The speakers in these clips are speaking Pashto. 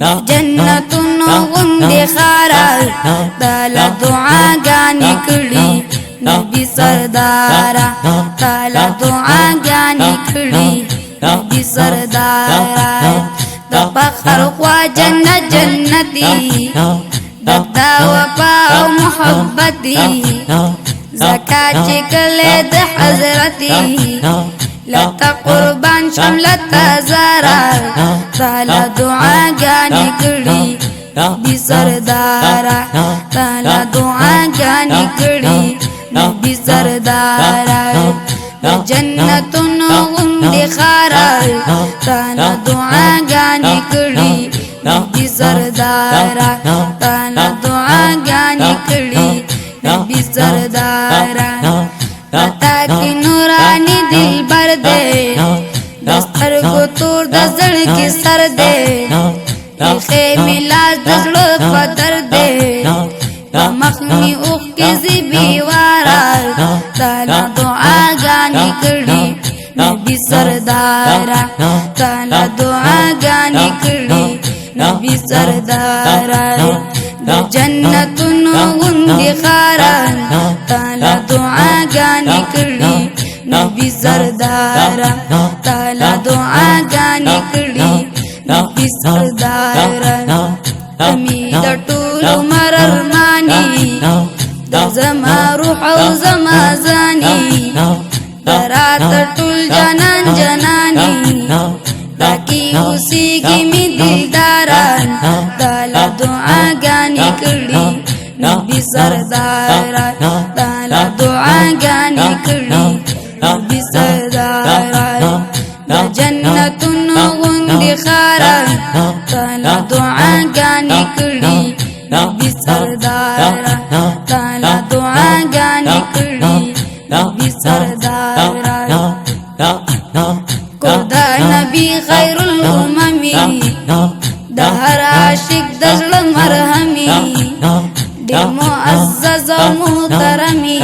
جنتونو غندې خارا تعالی دعاګانې کړي نبی سردارا تعالی دعاګانې کړي نبی سردارا د فخر خوا جنت جنتی دتا وفا او محبتی زکات چکله د حضرتی لتا قربان شملتا زارا تعالی دعاګانې کړي نبی سردارا تعالی دعاګانې کړي نبی سردارا جنتونو غندې خارا تعالی دعاګانې کړي نبی سردارا تعالی دعاګانې کړي نبی سردارا پتا کی نورانی دل بر دے دستر کو تور دزڑ کی سر دے خے ملاج دزڑ پدر دے مخنی اوخ کی زبی وارا تعالی دعاګانې کړي نبی سردارا تعالی دعاګانې کړي نبی سردارا جنتونو غندې خارا تعالی دعاګانې کړي نبی سردارا تعالی دعاګانې کړي نبی سردارا امی د ټولو مررمانی د زما روح او زما زانی درات ټول جنان جنانی باقی اوسیږي می دلداران تعالی دعاګانې کړي نبی سردارا تعالی دعاګانې کړي نبی سردارا جنتونو غندې خارا تعالی دعاګانې کړي نبی سردارا تعالی دعاګانې کړي نبی سردارا کو دا نبی خیر الامم د هر عاشق د زړه مرهمي ډېر معزز او محترمي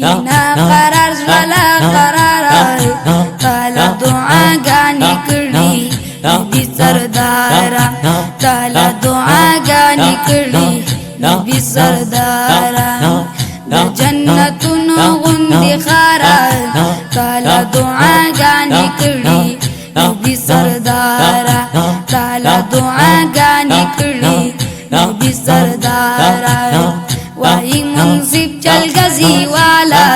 ینا قرار ولا قرار تعالی دعاګانې کړي نبی سردارا تعالی دعاګانې کړي نبی سردارا جنتونو غندې خارا تعالی دعاګانې کړي نبی سردارا تعالی دعاګانې کړي نبی سردارا وای منصف چل غزي والا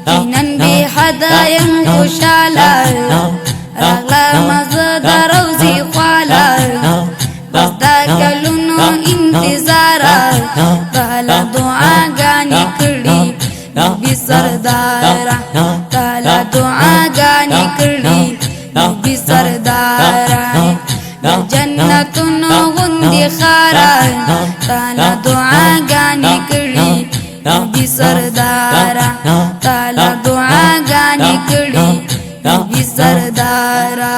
نن به هدايم خوشاله راغلا مزد روزي خوالا بس دا کلونو انتظار تعالی دعاګانې کړي نبی سردارا تعالی دعاګانې کړي نبی سردارا جنتونو غندې خارا تعالی دعاګانې کړي نبی سردارا تعالی دعاګانې کړي نبی سردارا